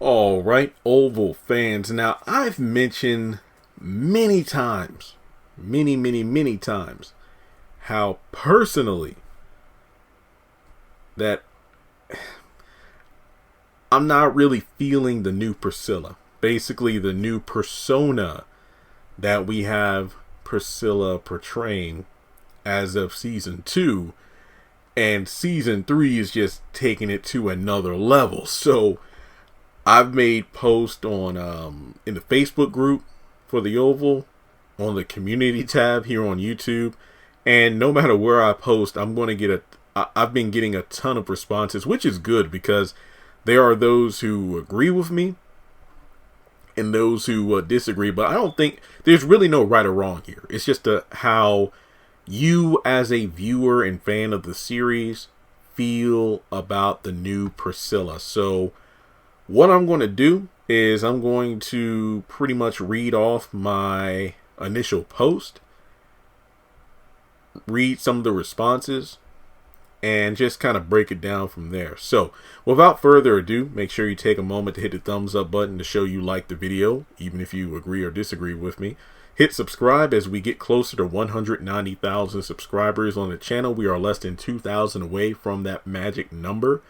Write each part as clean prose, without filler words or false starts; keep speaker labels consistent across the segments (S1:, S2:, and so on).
S1: All right, Oval fans. Now, I've mentioned many times, many times, how personally that I'm not really feeling the new Priscilla. Basically, the new persona that we have Priscilla portraying as of season 2. And season 3 is just taking it to another level. So I've made posts on in the Facebook group for the Oval, on the community tab here on YouTube, and no matter where I post, I've been getting a ton of responses, which is good because there are those who agree with me and those who disagree. But I don't think there's really no right or wrong here. It's just how you as a viewer and fan of the series feel about the new Priscilla. So what I'm going to do is I'm going to pretty much read off my initial post, read some of the responses, and just kind of break it down from there. So without further ado, make sure you take a moment to hit the thumbs up button to show you like the video, even if you agree or disagree with me. Hit subscribe as we get closer to 190,000 subscribers on the channel. We are less than 2,000 away from that magic number.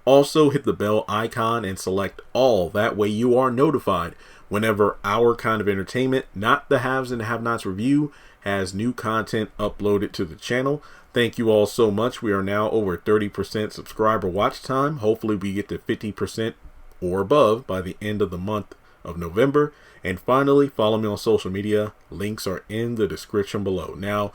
S1: Also, hit the bell icon and select all. That way you are notified whenever our kind of entertainment, not the haves and the have-nots review, has new content uploaded to the channel. Thank you all so much. We are now over 30% subscriber watch time. Hopefully we get to 50% or above by the end of the month of November. And finally, follow me on social media. Links are in the description below. Now,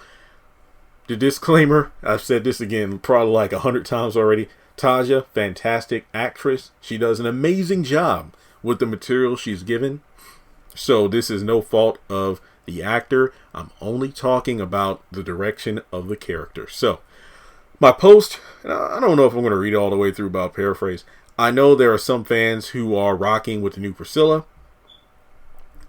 S1: the disclaimer, I've said this again probably like 100 times already. Taja, fantastic actress. She does an amazing job with the material she's given. So this is no fault of the actor. I'm only talking about the direction of the character. So my post, I don't know if I'm going to read it all the way through, but I'll paraphrase. I know there are some fans who are rocking with the new Priscilla.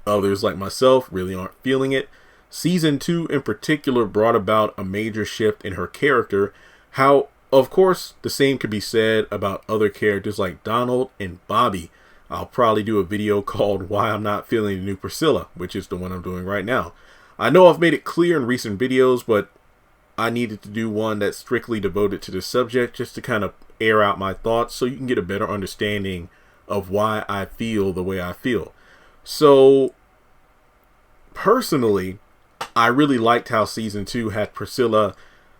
S1: Others, like myself, really aren't feeling it. Season 2 in particular brought about a major shift in her character. How, of course, the same could be said about other characters like Donald and Bobby. I'll probably do a video called Why I'm Not Feeling the New Priscilla, which is the one I'm doing right now. I know I've made it clear in recent videos, but I needed to do one that's strictly devoted to the subject just to kind of air out my thoughts so you can get a better understanding of why I feel the way I feel. So, personally, I really liked how season 2 had Priscilla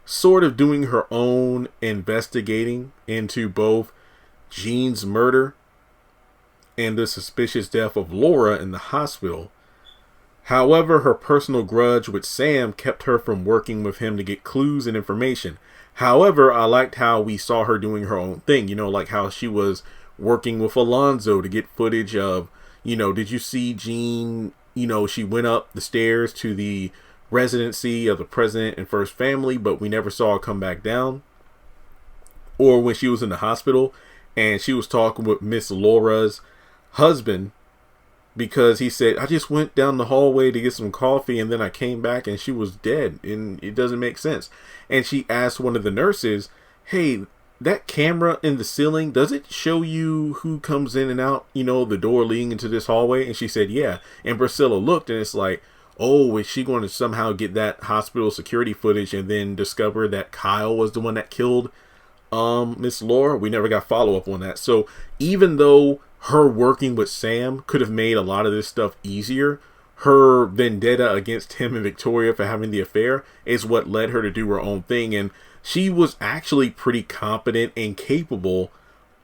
S1: sort of doing her own investigating into both Jean's murder and the suspicious death of Laura in the hospital. However, her personal grudge with Sam kept her from working with him to get clues and information. However, I liked how we saw her doing her own thing, like how she was working with Alonzo to get footage of, did you see Jean, she went up the stairs to the residency of the president and first family, but we never saw her come back down. Or when she was in the hospital and she was talking with Miss Laura's husband because he said, I just went down the hallway to get some coffee and then I came back and she was dead and it doesn't make sense. And she asked one of the nurses, hey, that camera in the ceiling, does it show you who comes in and out, the door leading into this hallway? And she said, yeah. And Priscilla looked and it's like, oh, is she going to somehow get that hospital security footage and then discover that Kyle was the one that killed Miss Laura? We never got follow-up on that. So even though her working with Sam could have made a lot of this stuff easier, her vendetta against him and Victoria for having the affair is what led her to do her own thing. And she was actually pretty competent and capable.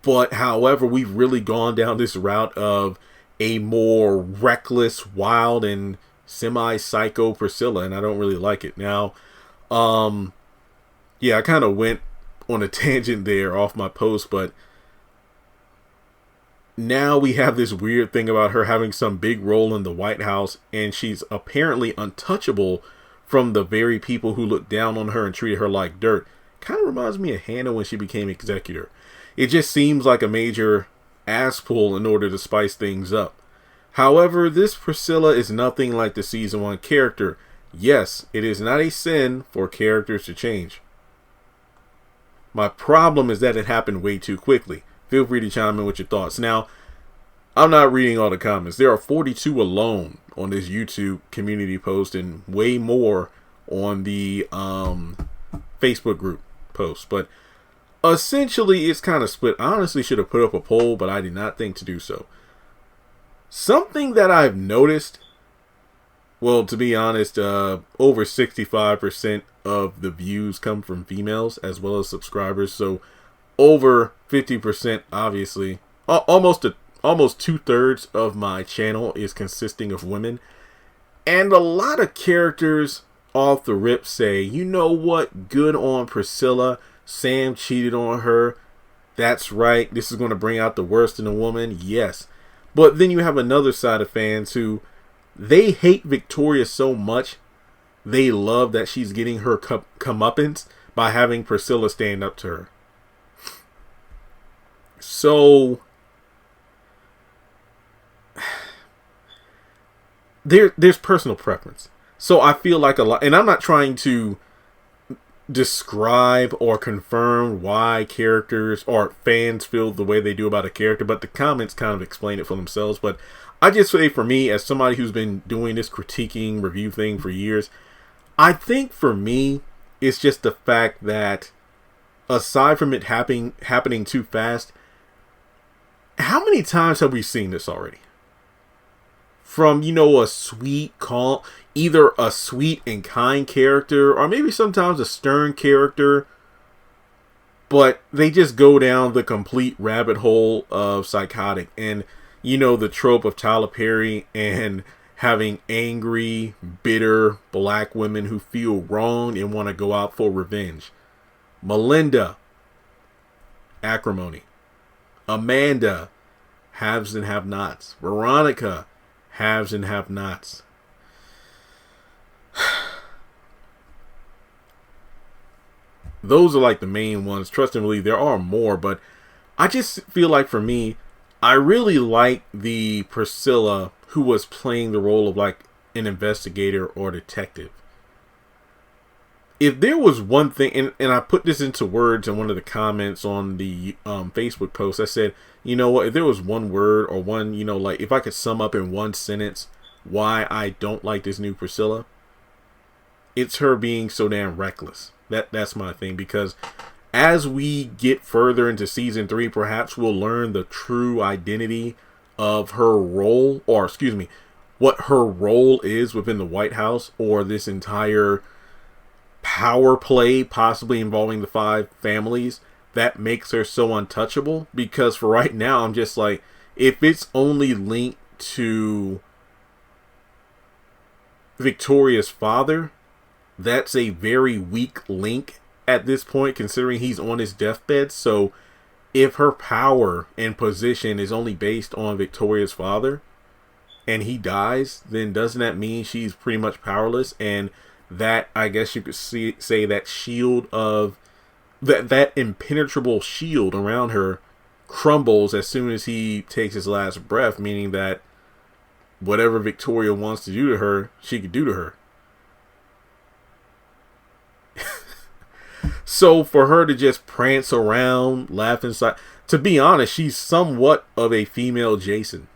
S1: But however, we've really gone down this route of a more reckless, wild, and semi-psycho Priscilla, and I don't really like it. Now, yeah, I kind of went on a tangent there off my post, but now we have this weird thing about her having some big role in the White House, and she's apparently untouchable from the very people who looked down on her and treated her like dirt. Kind of reminds me of Hannah when she became executor. It just seems like a major ass pull in order to spice things up. However, this Priscilla is nothing like the season 1 character. Yes, it is not a sin for characters to change. My problem is that it happened way too quickly. Feel free to chime in with your thoughts. Now, I'm not reading all the comments. There are 42 alone on this YouTube community post and way more on the Facebook group post. But essentially, it's kind of split. I honestly should have put up a poll, but I did not think to do so. Something that I've noticed, well, to be honest, over 65% of the views come from females as well as subscribers. So over 50%, obviously, almost 2/3 of my channel is consisting of women. And a lot of characters off the rip say, you know what, good on Priscilla. Sam cheated on her. That's right. This is going to bring out the worst in a woman. Yes. But then you have another side of fans who, they hate Victoria so much, they love that she's getting her comeuppance by having Priscilla stand up to her. So there's personal preference. So I feel like a lot, and I'm not trying to describe or confirm why characters or fans feel the way they do about a character, but the comments kind of explain it for themselves. But I just say, for me, as somebody who's been doing this critiquing review thing for years, I think for me, it's just the fact that aside from it happening too fast, how many times have we seen this already? From, a sweet, calm, either a sweet and kind character, or maybe sometimes a stern character, but they just go down the complete rabbit hole of psychotic. And, the trope of Tyler Perry and having angry, bitter black women who feel wronged and want to go out for revenge. Melinda, acrimony. Amanda, haves and have-nots. Veronica, haves and have-nots. Those are like the main ones. Trust and believe, there are more, but I just feel like, for me, I really like the Priscilla who was playing the role of like an investigator or detective. If there was one thing, and I put this into words in one of the comments on the Facebook post, I said, you know what, if there was one word or one, like if I could sum up in one sentence why I don't like this new Priscilla, it's her being so damn reckless. That's my thing, because as we get further into season 3, perhaps we'll learn the true identity of her role, or excuse me, what her role is within the White House, or this entire power play possibly involving the 5 families that makes her so untouchable. Because for right now, I'm just like, if it's only linked to Victoria's father, that's a very weak link at this point, considering he's on his deathbed. So if her power and position is only based on Victoria's father and he dies, then doesn't that mean she's pretty much powerless? And that, I guess you could say that shield of that impenetrable shield around her crumbles as soon as he takes his last breath, meaning that whatever Victoria wants to do to her, she could do to her. So for her to just prance around, laugh inside, to be honest, she's somewhat of a female Jason.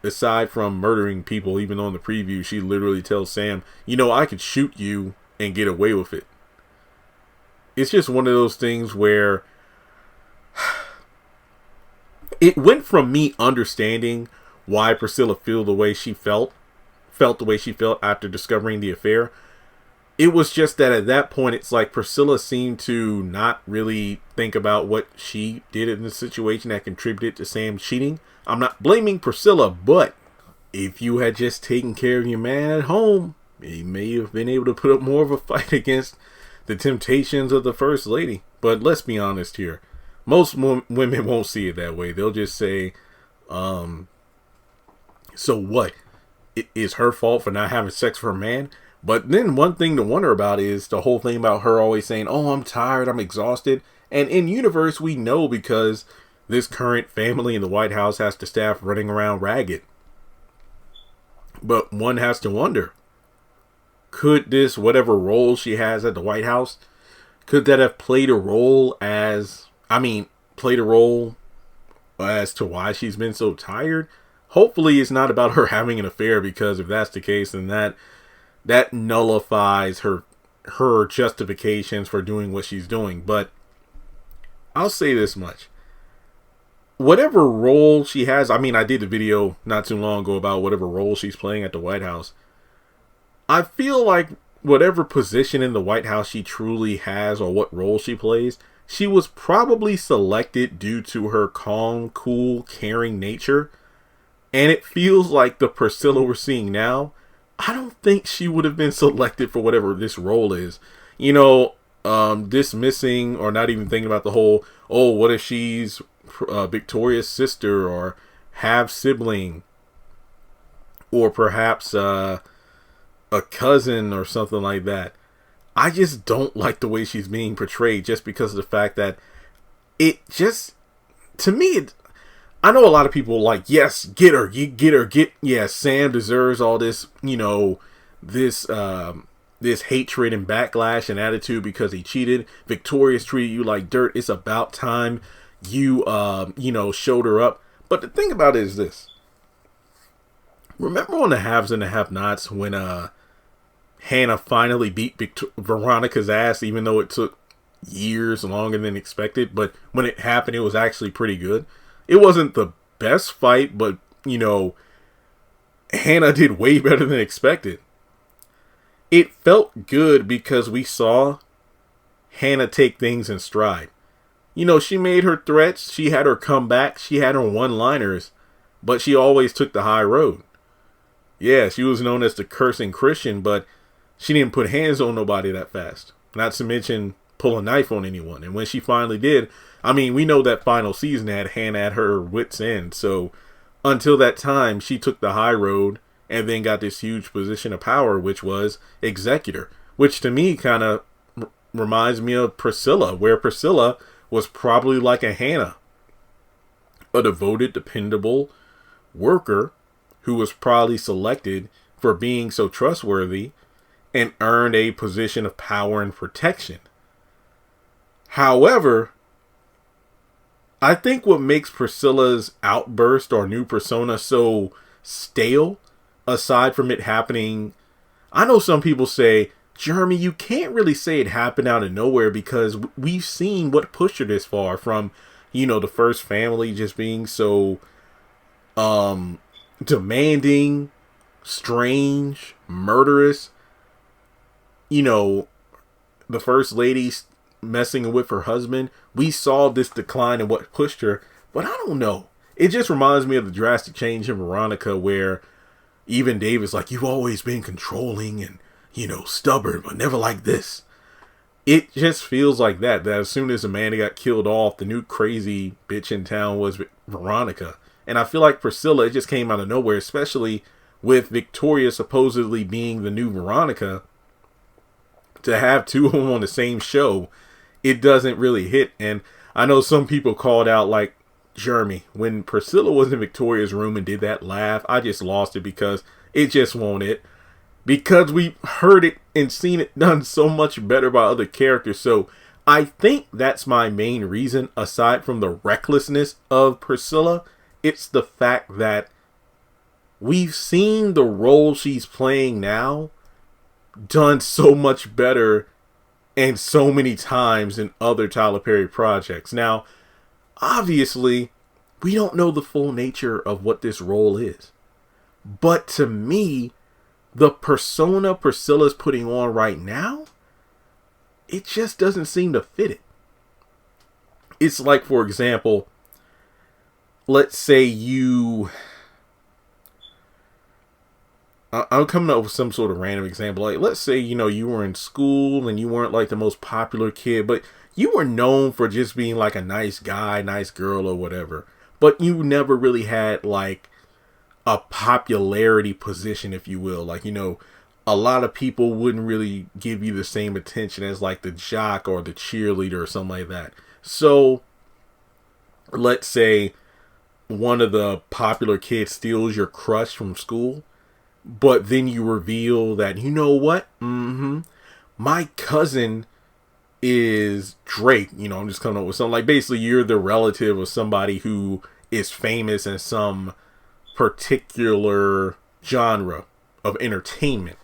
S1: Aside from murdering people, even on the preview, she literally tells Sam, I could shoot you and get away with it. It's just one of those things where it went from me understanding why Priscilla felt the way she felt after discovering the affair. It was just that at that point, it's like Priscilla seemed to not really think about what she did in the situation that contributed to Sam cheating. I'm not blaming Priscilla, but if you had just taken care of your man at home, you may have been able to put up more of a fight against the temptations of the First Lady. But let's be honest here. Most women won't see it that way. They'll just say, so what? It is her fault for not having sex with her man? But then one thing to wonder about is the whole thing about her always saying, oh, I'm tired, I'm exhausted. And in universe, we know, because this current family in the White House has the staff running around ragged. But one has to wonder, could this, whatever role she has at the White House, could that have played a role as to why she's been so tired? Hopefully it's not about her having an affair, because if that's the case, then that nullifies her justifications for doing what she's doing. But I'll say this much. Whatever role she has, I mean, I did a video not too long ago about whatever role she's playing at the White House. I feel like whatever position in the White House she truly has, or what role she plays, she was probably selected due to her calm, cool, caring nature. And it feels like the Priscilla we're seeing now, I don't think she would have been selected for whatever this role is. Dismissing or not even thinking about the whole, oh, what if she's Victoria's sister or half sibling, or perhaps a cousin or something like that. I just don't like the way she's being portrayed, just because of the fact that it just, to me, I know a lot of people like, yes, get her, yeah, Sam deserves all this, this hatred and backlash and attitude because he cheated. Victoria's treated you like dirt. It's about time you, showed her up. But the thing about it is this. Remember on the haves and the have-nots when Hannah finally beat Veronica's ass, even though it took years longer than expected? But when it happened, it was actually pretty good. It wasn't the best fight, but, Hannah did way better than expected. It felt good because we saw Hannah take things in stride. She made her threats, she had her comeback, she had her one-liners, but she always took the high road. Yeah, she was known as the cursing Christian, but she didn't put hands on nobody that fast. Not to mention pull a knife on anyone. And when she finally did, I mean, we know that final season had Hannah at her wit's end. So until that time, she took the high road and then got this huge position of power, which was executor, which to me kind of reminds me of Priscilla, where Priscilla was probably like a Hannah, a devoted, dependable worker who was probably selected for being so trustworthy and earned a position of power and protection. However, I think what makes Priscilla's outburst or new persona so stale, aside from it happening, I know some people say, Jeremy, you can't really say it happened out of nowhere, because we've seen what pushed her this far, from, the first family just being so demanding, strange, murderous. The first lady messing with her husband. We saw this decline in what pushed her, but I don't know. It just reminds me of the drastic change in Veronica, where even David's like, you've always been controlling and, stubborn, but never like this. It just feels like that as soon as Amanda got killed off, the new crazy bitch in town was Veronica. And I feel like Priscilla, it just came out of nowhere, especially with Victoria supposedly being the new Veronica. To have two of them on the same show, it doesn't really hit. And I know some people called out, like, Jeremy, when Priscilla was in Victoria's room and did that laugh, I just lost it, because it just won't it. Because we heard it and seen it done so much better by other characters. So I think that's my main reason, aside from the recklessness of Priscilla. It's the fact that we've seen the role she's playing now done so much better and so many times in other Tyler Perry projects. Now, obviously, we don't know the full nature of what this role is. But to me, the persona Priscilla's putting on right now, it just doesn't seem to fit it. It's like, for example, let's say I'm coming up with some sort of random example. Like, let's say, you were in school and you weren't like the most popular kid, but you were known for just being like a nice guy, nice girl, or whatever. But you never really had like a popularity position, if you will. Like, a lot of people wouldn't really give you the same attention as like the jock or the cheerleader or something like that. So let's say one of the popular kids steals your crush from school, but then you reveal that, what? My cousin is Drake. I'm just coming up with something like, basically you're the relative of somebody who is famous in some particular genre of entertainment.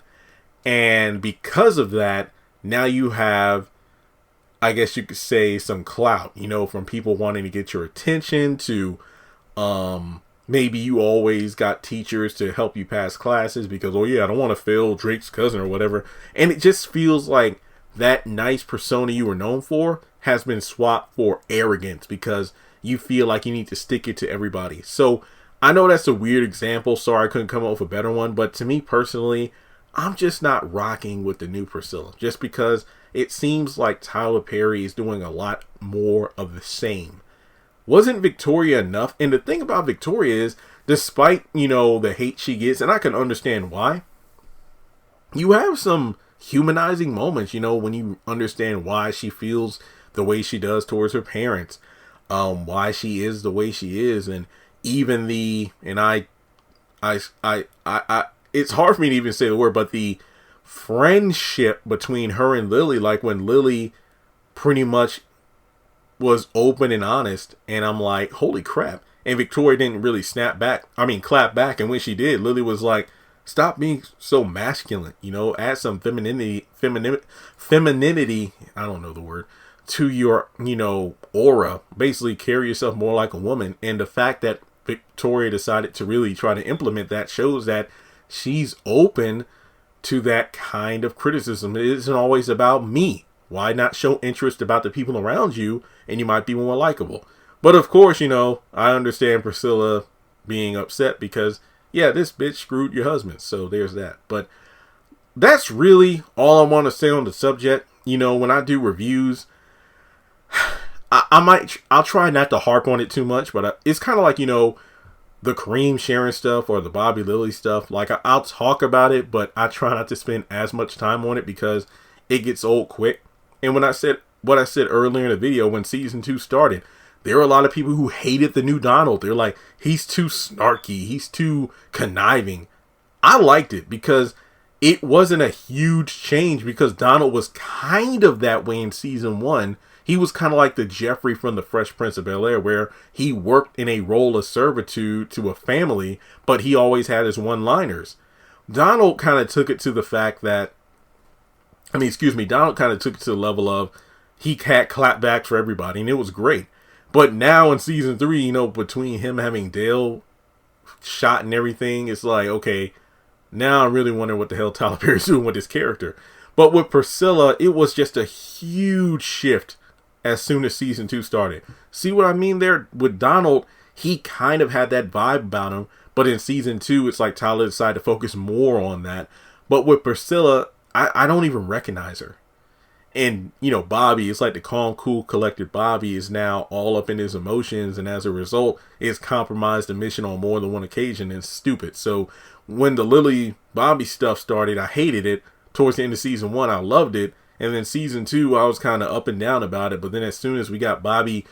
S1: And because of that, now you have, I guess you could say, some clout, from people wanting to get your attention to, maybe you always got teachers to help you pass classes because, oh yeah, I don't want to fail Drake's cousin or whatever. And it just feels like that nice persona you were known for has been swapped for arrogance because you feel like you need to stick it to everybody. So I know that's a weird example. Sorry, I couldn't come up with a better one. But to me personally, I'm just not rocking with the new Priscilla just because it seems like Tyler Perry is doing a lot more of the same. Wasn't Victoria enough? And the thing about Victoria is, despite, the hate she gets, and I can understand why, you have some humanizing moments, when you understand why she feels the way she does towards her parents, why she is the way she is, and even it's hard for me to even say the word, but the friendship between her and Lily, like when Lily pretty much was open and honest, and I'm like, holy crap. And Victoria didn't really clap back, and when she did, Lily was like, stop being so masculine, add some femininity, I don't know the word, to your, aura. Basically carry yourself more like a woman. And the fact that Victoria decided to really try to implement that shows that she's open to that kind of criticism. It isn't always about me. Why not show interest about the people around you, and you might be more likable? But of course, I understand Priscilla being upset because, yeah, this bitch screwed your husband. So there's that. But that's really all I want to say on the subject. When I do reviews, I'll try not to harp on it too much, but it's kind of like, the Kareem Sharon stuff or the Bobby Lily stuff. Like, I'll talk about it, but I try not to spend as much time on it because it gets old quick. And when I said what I said earlier in the video, when season 2 started, there were a lot of people who hated the new Donald. They're like, he's too snarky, he's too conniving. I liked it because it wasn't a huge change, because Donald was kind of that way in season 1. He was kind of like the Jeffrey from the Fresh Prince of Bel-Air, where he worked in a role of servitude to a family, but he always had his one-liners. Donald kind of took it to the fact that, Donald kind of took it to the level of he had clapbacks for everybody, and it was great. But now in season 3, between him having Dale shot and everything, it's like, okay, now I'm really wondering what the hell Tyler Perry's doing with his character. But with Priscilla, it was just a huge shift as soon as season 2 started. See what I mean there? With Donald, he kind of had that vibe about him, but in season 2, it's like Tyler decided to focus more on that. But with Priscilla, I don't even recognize her. And, Bobby, it's like the calm, cool, collected Bobby is now all up in his emotions, and as a result, it's compromised the mission on more than one occasion and stupid. So when the Lily Bobby stuff started, I hated it. Towards the end of season 1, I loved it. And then season 2, I was kind of up and down about it. But then as soon as we got Bobby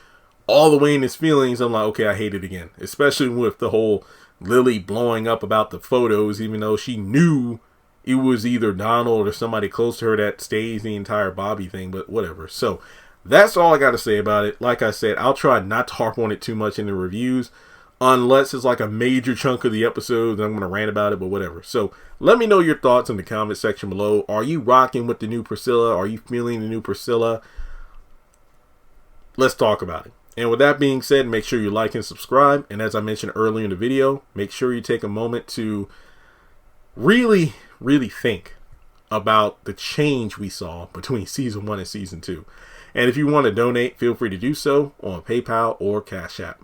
S1: all the way in his feelings, I'm like, okay, I hate it again. Especially with the whole Lily blowing up about the photos, even though she knew it was either Donald or somebody close to her that staged the entire Bobby thing, but whatever. So that's all I got to say about it. Like I said, I'll try not to harp on it too much in the reviews, unless it's like a major chunk of the episode, then I'm going to rant about it, but whatever. So let me know your thoughts in the comment section below. Are you rocking with the new Priscilla? Are you feeling the new Priscilla? Let's talk about it. And with that being said, make sure you like and subscribe. And as I mentioned earlier in the video, make sure you take a moment to really think about the change we saw between season 1 and season 2. And if you want to donate, feel free to do so on PayPal or Cash App.